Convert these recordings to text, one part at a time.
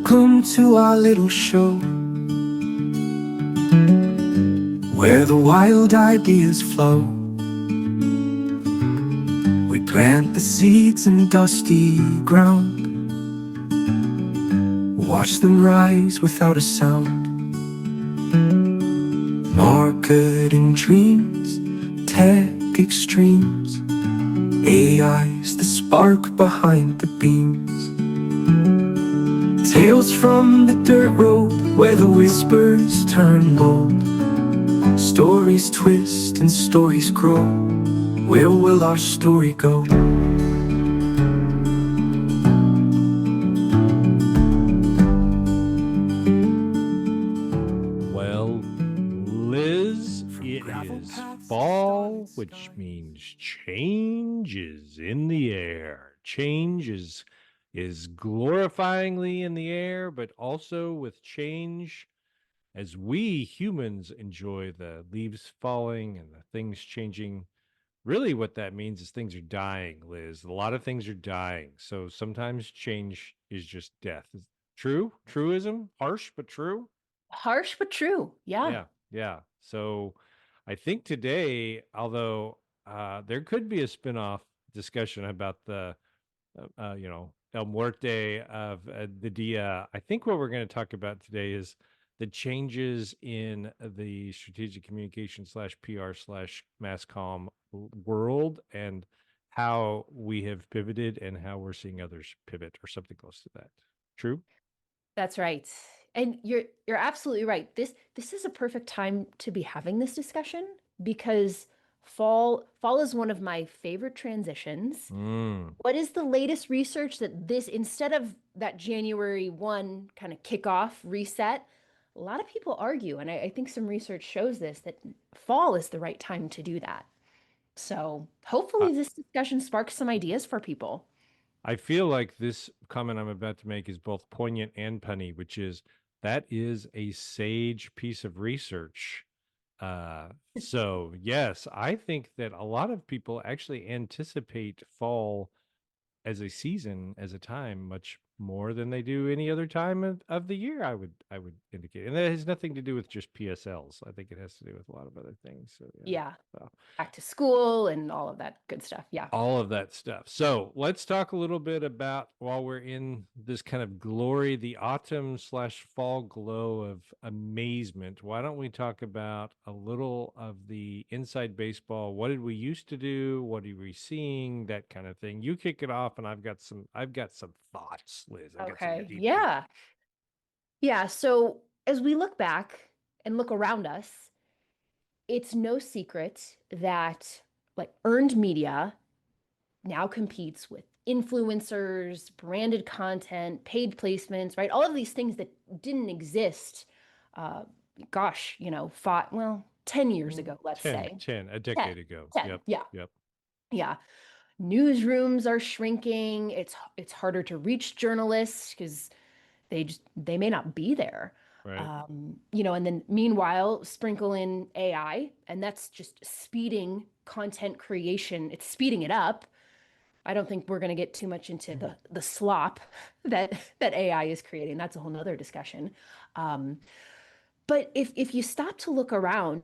Welcome to our little show where the wild ideas flow. We plant the seeds in dusty ground, watch them rise without a sound. Marketing dreams, tech extremes, AI's the spark behind the beams. Tales from the dirt road where the whispers turn bold. Stories twist and stories grow. Where will our story go? Well, Liz, it is fall, which means change is in the air. Change is glorifyingly in the air, but also with change, as we humans enjoy the leaves falling and the things changing. Really, what that means is things are dying, Liz. A lot of things are dying. So sometimes change is just death. Is true? Truism? Harsh, but true? Harsh but true. Yeah. Yeah, yeah. So I think today, although there could be a spin-off discussion about the, El Muerte of the Dia. I think what we're going to talk about today is the changes in the strategic communication slash PR slash mass comm world and how we have pivoted and how we're seeing others pivot or something close to that. True? That's right. And you're absolutely right. This is a perfect time to be having this discussion because fall is one of my favorite transitions. Mm. What is the latest research that this instead of that January 1 kind of kickoff reset, a lot of people argue, and I think some research shows this, that fall is the right time to do that. So hopefully this discussion sparks some ideas for people. I feel like this comment I'm about to make is both poignant and punny, which is that is a sage piece of research. So yes, I think that a lot of people actually anticipate fall as a season, as a time, much more than they do any other time of the year. I would indicate, and that has nothing to do with just PSLs. I think it has to do with a lot of other things. So yeah. Yeah. So Back to school and all of that good stuff. Yeah. all of that stuff. So let's talk a little bit about, while we're in this kind of glory, the autumn slash fall glow of amazement. Why don't we talk about a little of the inside baseball? What did we used to do? What are we seeing? That kind of thing. You kick it off, and I've got some thoughts, Liz. I got some Okay. deep. Yeah. Yeah. So as we look back and look around us, it's no secret that like earned media now competes with influencers, branded content, paid placements, right? All of these things that didn't exist, uh, gosh, fought, well, 10 years ago, let's 10, say. 10, a 10, decade ago. 10. Yep. Yeah. Yep. Yeah. Newsrooms are shrinking. It's harder to reach journalists because they may not be there. Right. And then meanwhile, sprinkle in AI, and that's just speeding content creation. It's speeding it up. I don't think we're going to get too much into the slop that AI is creating. That's a whole nother discussion. Um, but if you stop to look around,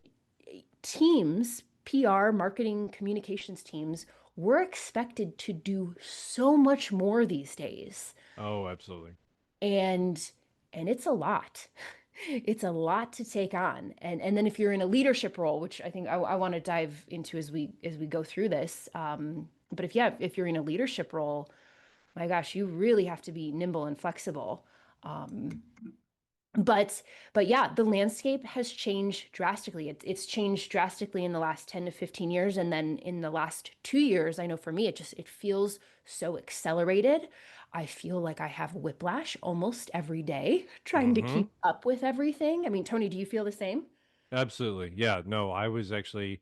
teams, PR, marketing, communications teams, we're expected to do so much more these days. Oh, absolutely. And it's a lot. It's a lot to take on. And then if you're in a leadership role, which I think I want to dive into as we go through this. But if you're in a leadership role, my gosh, you really have to be nimble and flexible. Um, but yeah, the landscape has changed drastically. It's changed drastically in the last 10 to 15 years. And then in the last 2 years, I know for me, it feels so accelerated. I feel like I have whiplash almost every day trying to Mm-hmm. keep up with everything. I mean, Tony, do you feel the same? Absolutely. Yeah. No, I was actually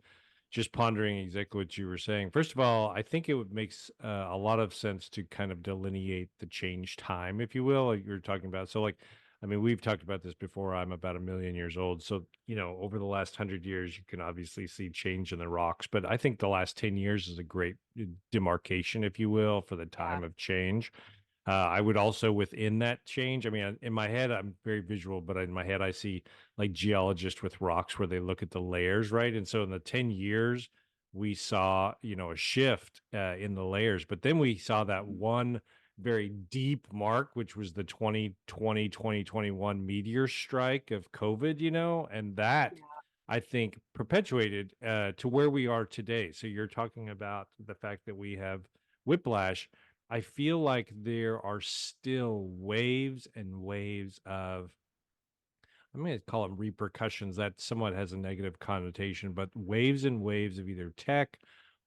just pondering exactly what you were saying. First of all, I think it would makes a lot of sense to kind of delineate the change time, if you will, like you're talking about. So, like, I mean, we've talked about this before. I'm about 1 million years old. So, over the last 100 years, you can obviously see change in the rocks. But I think the last 10 years is a great demarcation, if you will, for the Yeah. time of change. I would also within that change. I mean, in my head, I'm very visual, but in my head, I see like geologists with rocks where they look at the layers, right? And so in the 10 years, we saw, a shift in the layers, but then we saw that one very deep mark, which was the 2020, 2021 meteor strike of COVID, and that I think perpetuated to where we are today. So you're talking about the fact that we have whiplash. I feel like there are still waves and waves of, I'm going to call them repercussions. That somewhat has a negative connotation, but waves and waves of either tech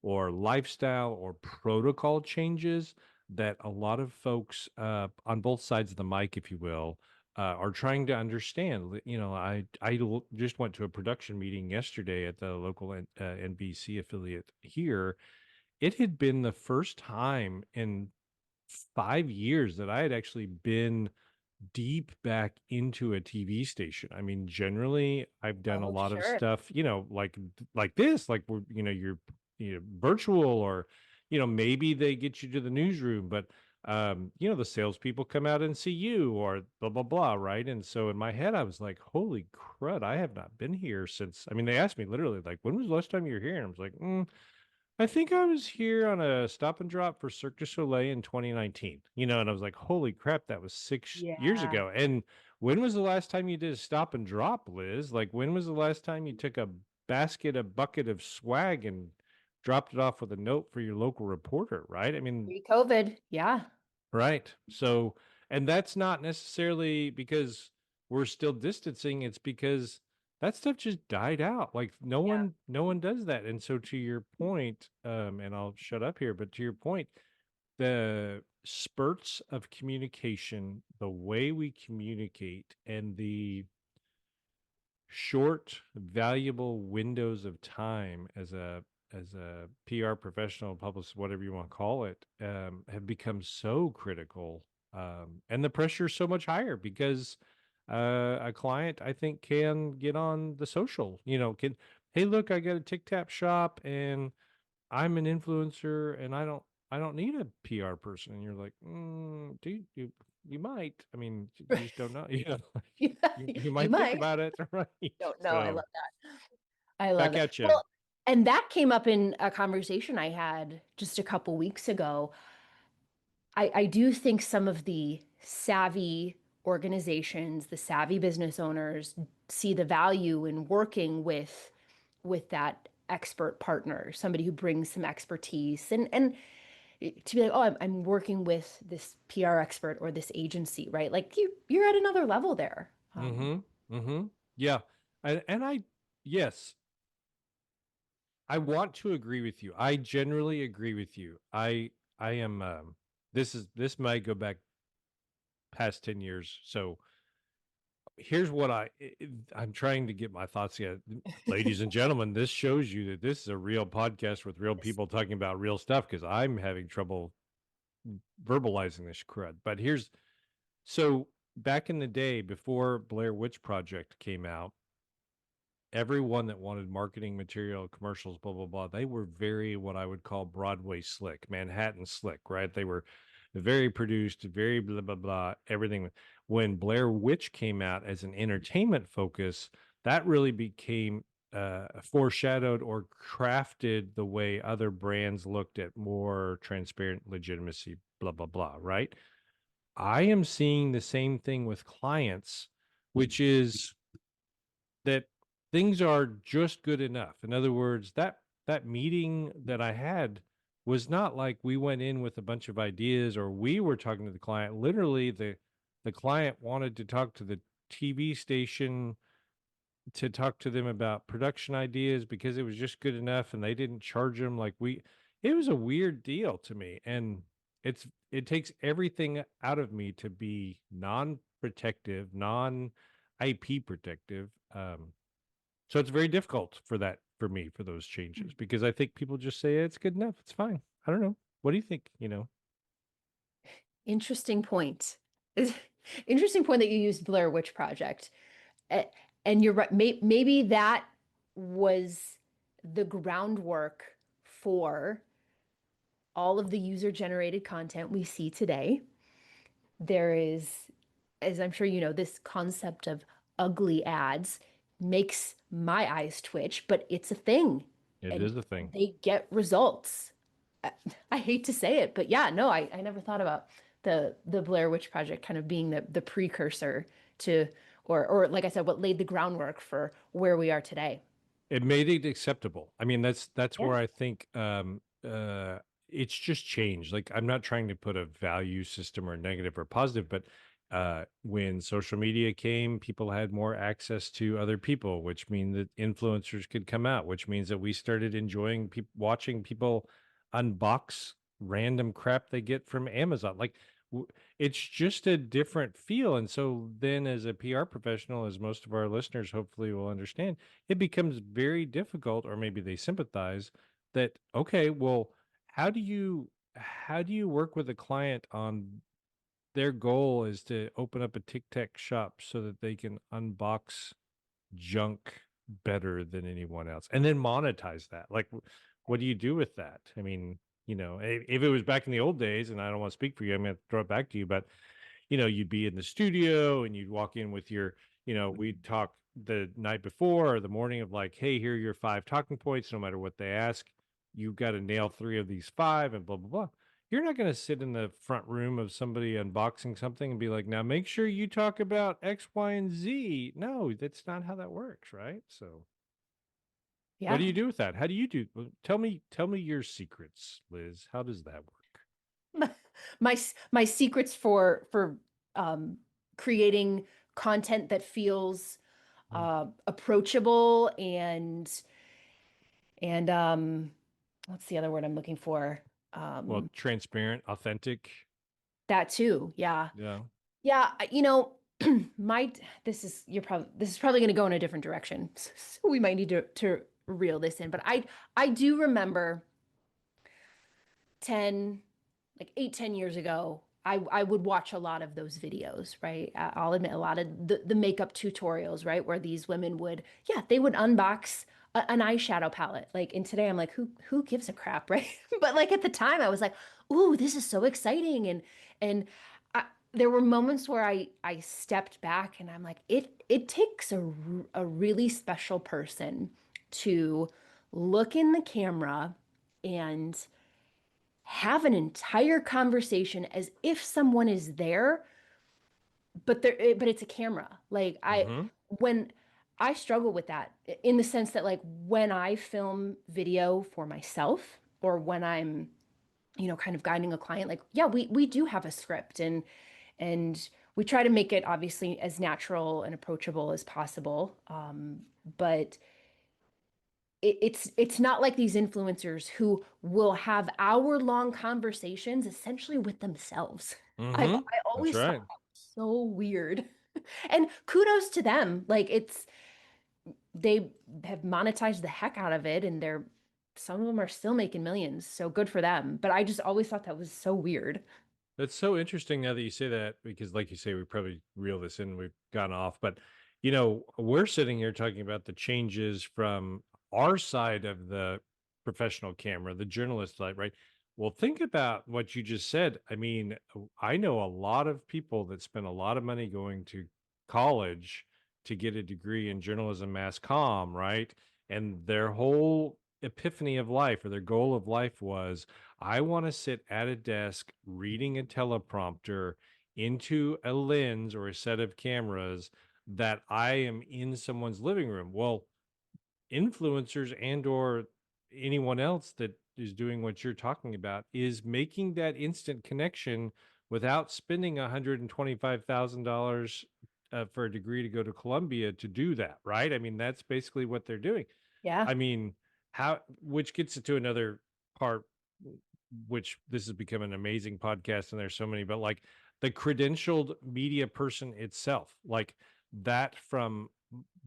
or lifestyle or protocol changes that a lot of folks on both sides of the mic, if you will, are trying to understand. Just went to a production meeting yesterday at the local NBC affiliate here. It had been the first time in 5 years that I had actually been deep back into a TV station. I mean, generally, I've done a Oh, lot of sure. stuff, like this, like we're, you're, virtual, or, maybe they get you to the newsroom, but the salespeople come out and see you, or blah blah blah, right? And so in my head, I was like, "Holy crud! I have not been here since." I mean, they asked me literally, like, "When was the last time you were here?" And I was like, I think I was here on a stop and drop for Cirque du Soleil in 2019, and I was like, holy crap, that was 6 years Yeah. ago. And when was the last time you did a stop and drop, Liz? Like, when was the last time you took a bucket of swag and dropped it off with a note for your local reporter, right? I mean, Pre-COVID. Yeah. right. So, and that's not necessarily because we're still distancing. It's because that stuff just died out. Like Yeah. no one does that. And so to your point, and I'll shut up here, but to your point, the spurts of communication, the way we communicate, and the short, valuable windows of time as a PR professional, publicist, whatever you want to call it, have become so critical, and the pressure is so much higher because a client, I think, can get on the social. Can, hey, look, I got a Tic Tac shop, and I'm an influencer, and I don't need a PR person. And you're like, dude, you might. I mean, you just don't know. Yeah. You You might think might. about it, right? Don't know. I So love that. I love back it. at you. Well, and that came up in a conversation I had just a couple weeks ago. I do think some of the savvy organizations, the savvy business owners see the value in working with that expert partner, somebody who brings some expertise and to be like, oh, I'm working with this PR expert or this agency, right? Like you're at another level there. Mm-hmm. Mm-hmm. Yeah. And yes, I want to agree with you. I generally agree with you. I am, this might go back past 10 years. So here's what I'm trying to get my thoughts together. Ladies and gentlemen, this shows you that this is a real podcast with real Yes. people talking about real stuff, because I'm having trouble verbalizing this crud. But so back in the day before Blair Witch Project came out, everyone that wanted marketing material, commercials, blah, blah, blah, they were very, what I would call Broadway slick, Manhattan slick, right? They were very produced, very blah, blah, blah, everything. When Blair Witch came out as an entertainment focus, that really became foreshadowed or crafted the way other brands looked at more transparent legitimacy, blah, blah, blah, right? I am seeing the same thing with clients, which is that things are just good enough. In other words, that meeting that I had was not like we went in with a bunch of ideas or we were talking to the client. Literally, the client wanted to talk to the TV station to talk to them about production ideas because it was just good enough, and they didn't charge them like we. It was a weird deal to me, and it takes everything out of me to be non-protective, non-IP protective. So it's very difficult for me for those changes, because I think people just say it's good enough. It's fine. I don't know. What do you think? Interesting point. Interesting point that you used Blair Witch Project. A- And you're right. Maybe that was the groundwork for all of the user generated content we see today. there is, as I'm sure you know, this concept of ugly ads makes my eyes twitch, but it's a thing It and is a thing. they get results. I, I hate to say it, but yeah, no, I never thought about the Blair Witch Project kind of being the precursor to, or like I said, what laid the groundwork for where we are today. It made it acceptable. I mean, that's Yeah. where I think it's just changed. Like, I'm not trying to put a value system or negative or positive, but when social media came, people had more access to other people, which means that influencers could come out, which means that we started enjoying watching people unbox random crap they get from Amazon. Like, it's just a different feel. And so then, as a PR professional, as most of our listeners hopefully will understand, it becomes very difficult, or maybe they sympathize that, okay, well, how do you work with a client on their goal is to open up a tic tac shop so that they can unbox junk better than anyone else and then monetize that? Like, what do you do with that? I mean, if it was back in the old days, and I don't want to speak for you, I'm going to throw it back to you, but you'd be in the studio and you'd walk in with your, we'd talk the night before or the morning of, like, hey, here are your 5 talking points. No matter what they ask, you've got to nail 3 of these 5 and blah, blah, blah. You're not going to sit in the front room of somebody unboxing something and be like, now make sure you talk about X, Y, and Z. No, that's not how that works, right? So what Yeah. do you do with that? How do you do? Tell me your secrets, Liz. How does that My secrets for um creating content that feels work? approachable and what's the other word I'm looking for? Well, Um transparent, authentic. that too. Yeah. Yeah. Yeah, my this is probably going to go in a different direction. So we might need to reel this in, but I do remember 10 like 8, 10 years ago, I would watch a lot of those videos, right? I'll admit a lot of the makeup tutorials, right? Where these women would, yeah, they would unbox an eyeshadow palette. Like, and today I'm like, who gives a crap, right? But like at the time I was like, ooh, this is so exciting. And there were moments where I stepped back and I'm like, it takes a really special person to look in the camera and have an entire conversation as if someone is there, but it's a camera. Like Mm-hmm. when I struggle with that in the sense that like when I film video for myself or when I'm, kind of guiding a client, like, yeah, we do have a script and we try to make it obviously as natural and approachable as possible. But it's not like these influencers who will have hour-long conversations essentially with themselves. Mm-hmm. I That's always thought right. that was so weird. And kudos to them. Like they have monetized the heck out of it and some of them are still making millions. So good for them. But I just always thought that was so weird. That's so interesting now that you say that, because, like you say, we probably reel this in. We've gone off, but we're sitting here talking about the changes from our side of the professional camera, the journalist side, right? Well, think about what you just said. I mean, I know a lot of people that spend a lot of money going to college to get a degree in journalism, mass comm, right? And their whole epiphany of life, or their goal of life, was, I want to sit at a desk reading a teleprompter into a lens or a set of cameras that I am in someone's living room. Well, influencers and or anyone else that is doing what you're talking about is making that instant connection without spending $125,000 for a degree to go to Columbia to do that, right? I mean, that's basically what they're doing. Yeah. I mean, which gets it to another part, which this has become an amazing podcast, and there's so many, but like the credentialed media person itself, like that, from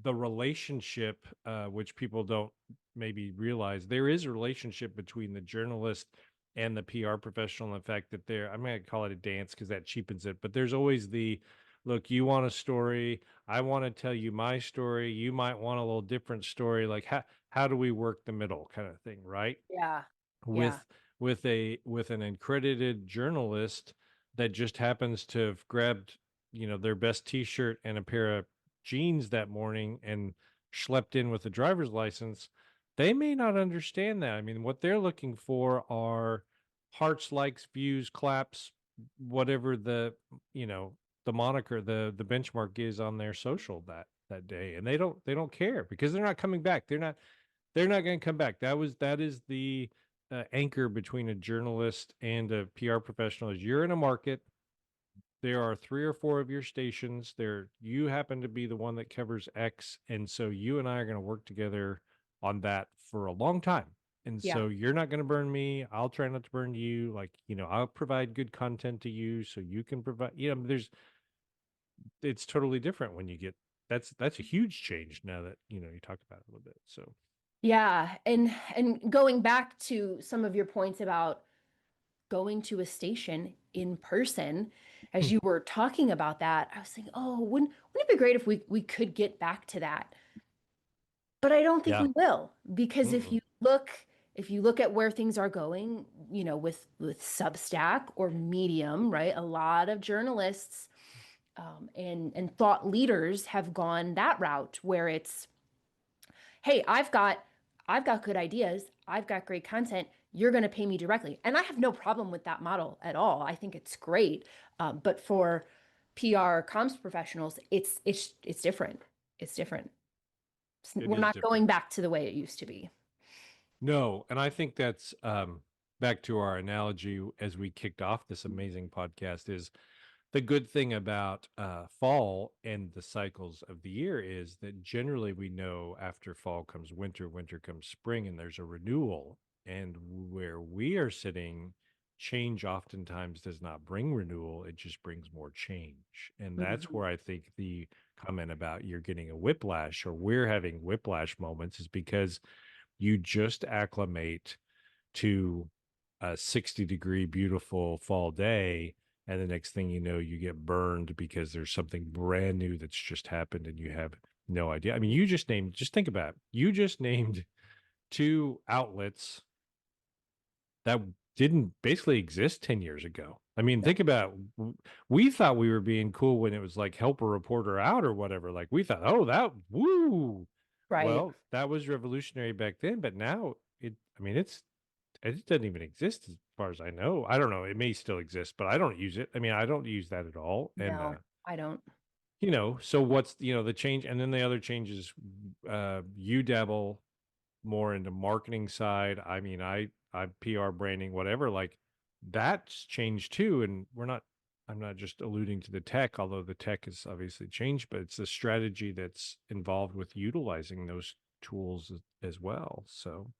the relationship, which people don't maybe realize, there is a relationship between the journalist and the PR professional. And the fact that I'm going to call it a dance because that cheapens it, but there's always the, look, you want a story, I want to tell you my story, you might want a little different story. Like, how do we work the middle kind of thing, right? Yeah. Yeah. with with an accredited journalist that just happens to have grabbed, their best t-shirt and a pair of jeans that morning and schlepped in with a driver's license, they may not understand that. I mean, what they're looking for are hearts, likes, views, claps, whatever the moniker, the benchmark is on their social that day. And they don't care because they're not coming back. They're not going to come back. That is the anchor between a journalist and a PR professional. Is you're in a market, there are 3 or 4 of your stations there, you happen to be the one that covers X, and so you and I are going to work together on that for a long time. And Yeah. so you're not going to burn me, I'll try not to burn you. Like, I'll provide good content to you so you can provide, it's totally different when you get, that's a huge change now that you talked about it a little bit. So Yeah, and going back to some of your points about going to a station in person, as you were talking about that, I was thinking, oh, wouldn't it be great if we could get back to that? But I don't think yeah. we will, because Mm-mm. if you look at where things are going, with Substack or Medium, right? A lot of journalists and thought leaders have gone that route where it's, hey, I've got good ideas, I've got great content, you're going to pay me directly. And I have no problem with that model at all. I think it's great. But for PR comms professionals, it's different. It's different. It We're is not different. going back to the way it used to be. No, and I think that's back to our analogy as we kicked off this amazing podcast is the good thing about fall and the cycles of the year is that generally we know after fall comes winter, winter comes spring, and there's a renewal. And where we are sitting, change oftentimes does not bring renewal, it just brings more change. And that's Mhm. where I think the comment about you're getting a whiplash or we're having whiplash moments is because you just acclimate to a 60-degree beautiful fall day, and the next thing you know you get burned because there's something brand new that's just happened and you have no idea. I mean, just think about it. You just named 2 outlets that didn't basically exist 10 years ago. I mean, No. think about we thought we were being cool when it was like help a reporter out or whatever. Like we thought, oh, that woo. Right. Well, that was revolutionary back then, but now I mean, it doesn't even exist as far as I know. I don't know. It may still exist, but I don't use it. I mean, I don't use that at all. And No, I don't. so what's the change? And then the other change is you dabble more into marketing side. I mean, I PR branding, whatever, like that's changed too. And I'm not just alluding to the tech, although the tech has obviously changed, but it's the strategy that's involved with utilizing those tools as well. So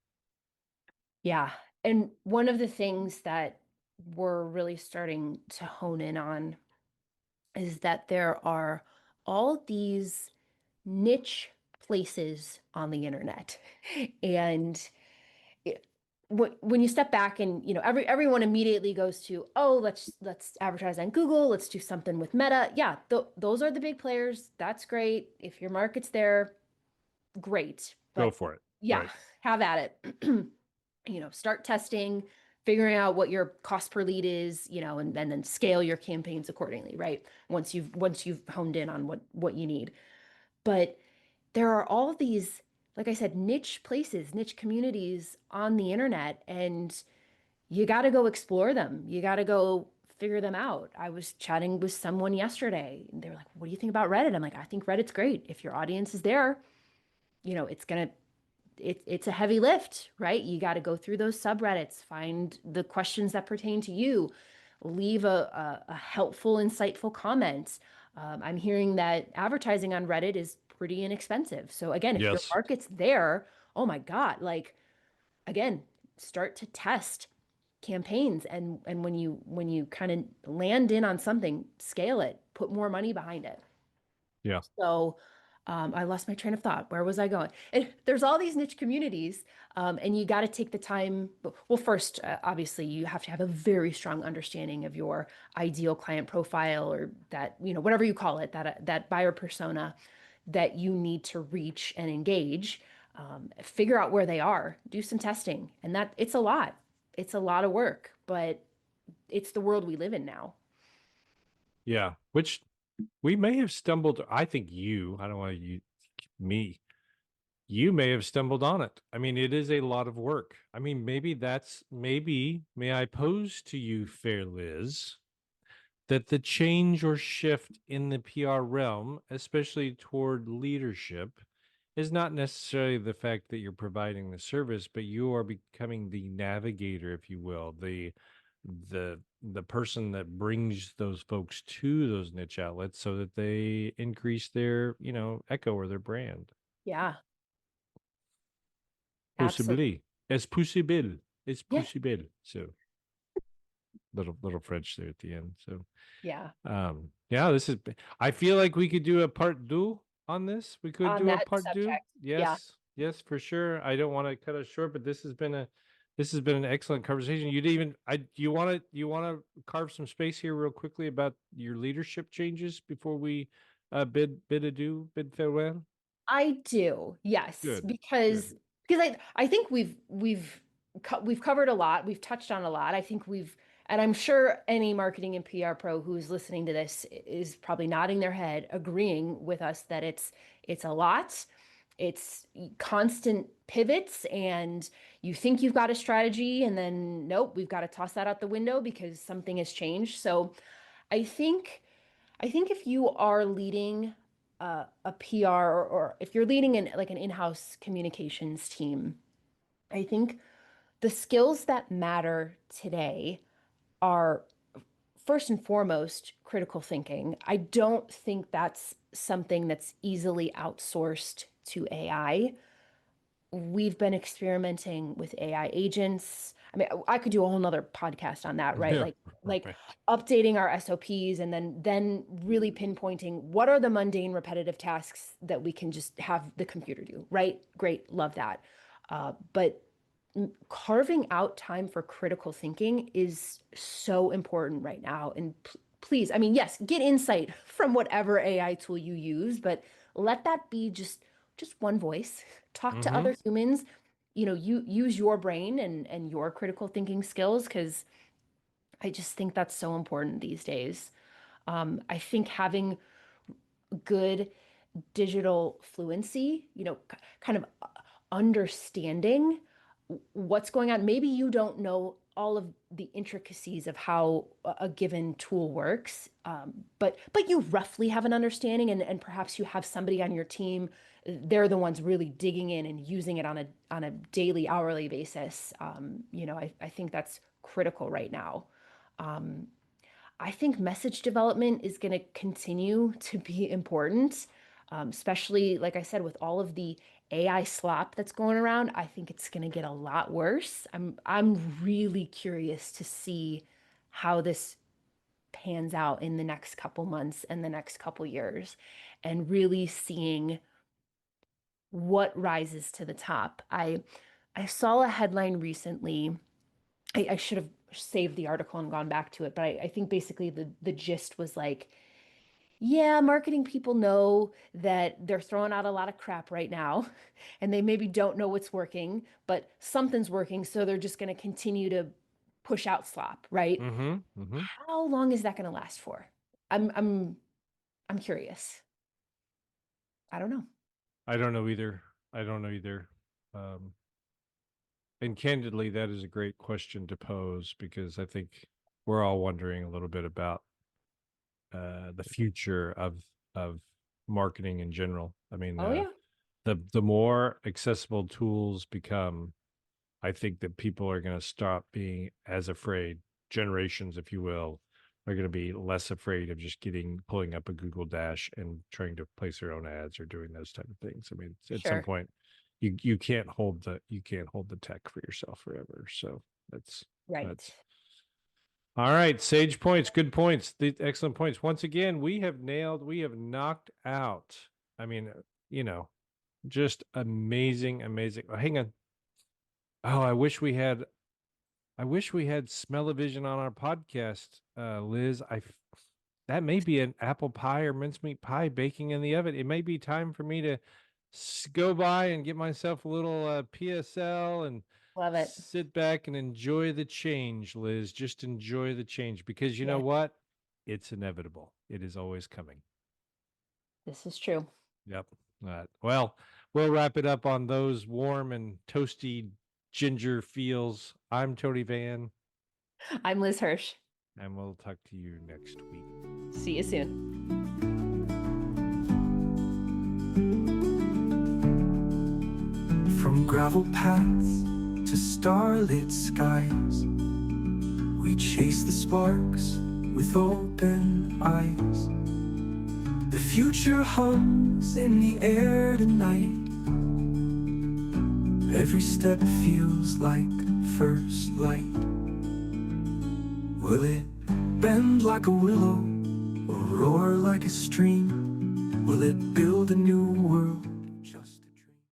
Yeah. And one of the things that we're really starting to hone in on is that there are all these niche places on the internet. And it, when you step back and everyone immediately goes to, oh, let's advertise on Google, let's do something with Meta. Yeah, those are the big players. That's great. If your market's there, great. go But for it. yeah, Right. have at it. Start testing, figuring out what your cost per lead is, and then scale your campaigns accordingly, right? Once you've honed in on what you need. But there are all these, like I said, niche places, niche communities on the internet, and you got to go explore them. You got to go figure them out. I was chatting with someone yesterday, and they were like, "What do you think about Reddit?" I'm like, "I think Reddit's great. If your audience is there, it's gonna it's a heavy lift, right? You got to go through those subreddits, find the questions that pertain to you, leave a helpful, insightful comment. I'm hearing that advertising on Reddit is pretty inexpensive. So again, if your Yes. market's there, oh my God, like again, start to test campaigns, and when you kind of land in on something, scale it, put more money behind it. Yeah. So I lost my train of thought. Where was I going? And there's all these niche communities, and you got to take the time. Well, first, obviously, you have to have a very strong understanding of your ideal client profile, or that, whatever you call it, that buyer persona that you need to reach and engage. Figure out where they are, do some testing, and that it's a lot. It's a lot of work, but it's the world we live in now. Yeah, which we may have stumbled. I think I don't want you, me. You may have stumbled on it. I mean, it is a lot of work. I mean, may I pose to you, fair Liz, that the change or shift in the PR realm, especially toward leadership, is not necessarily the fact that you're providing the service, but you are becoming the navigator, if you will, the person that brings those folks to those niche outlets so that they increase their, echo or their brand. Yeah, absolutely. Possibly. Es possible. It's Yeah. possible. So little French there at the end. So Yeah. yeah, I feel like we could do a part two on this. We could On do a that part two. subject. Yes. Yeah. Yes, for sure. I don't want to cut us short, but this has been an excellent conversation. You want to carve some space here real quickly about your leadership changes before we bid farewell? I do. Yes, Good. because I think we've covered a lot. We've touched on a lot. I think and I'm sure any marketing and PR pro who's listening to this is probably nodding their head, agreeing with us that it's a lot. It's constant pivots, and you think you've got a strategy, and then nope, we've got to toss that out the window because something has changed. So I think if you are leading a PR, or if you're leading like an in-house communications team, I think the skills that matter today are first and foremost critical thinking. I don't think that's something that's easily outsourced to AI. We've been experimenting with AI agents. I mean, I could do a whole nother podcast on that, right? Yeah, Like right. updating our SOPs, and then really pinpointing what are the mundane repetitive tasks that we can just have the computer do, right? Great, love that. But carving out time for critical thinking is so important right now. And please, I mean, yes, get insight from whatever AI tool you use, but let that be just one voice. Talk to other humans. You use your brain and your critical thinking skills, because I just think that's so important these days. I think having good digital fluency, kind of understanding what's going on. Maybe you don't know all of the intricacies of how a given tool works, but you roughly have an understanding, and perhaps you have somebody on your team. They're the ones really digging in and using it on a daily, hourly basis. I think that's critical right now. I think message development is going to continue to be important, especially, like I said, with all of the AI slop that's going around. I think it's going to get a lot worse. I'm really curious to see how this pans out in the next couple months and the next couple years, and really seeing what rises to the top. I saw a headline recently. I should have saved the article and gone back to it, but I think basically the gist was like, yeah, marketing people know that they're throwing out a lot of crap right now, and they maybe don't know what's working, but something's working, so they're just going to continue to push out slop, right? How long is that going to last for? I'm curious. I don't know. I don't know either. Um, and candidly, that is a great question to pose, because I think we're all wondering a little bit about the future of marketing in general. I mean, Oh yeah. the more accessible tools become, I think that people are going to stop being as afraid. Generations, if you will, are going to be less afraid of just pulling up a Google Dash and trying to place their own ads or doing those type of things. I mean, at some Sure. point, you can't hold the tech for yourself forever. So that's Right. all right. Sage points, good points, excellent points. Once again, we have knocked out. I mean, just amazing. Oh, hang on. Oh, I wish we had Smell-O-Vision on our podcast, Liz. That may be an apple pie or mincemeat pie baking in the oven. It may be time for me to go by and get myself a little PSL and Love it. sit back and enjoy the change, Liz. Just enjoy the change, because you know Yeah. what? it's inevitable. It is always coming. This is true. Yep. Well, we'll wrap it up on those warm and toasty ginger feels. I'm Tony Van, I'm Liz Hirsch. and we'll talk to you next week. See you soon. From gravel paths to starlit skies, we chase the sparks with open eyes. The future hums in the air tonight. Every step feels like first light. Will it bend like a willow or roar like a stream? Will it build a new world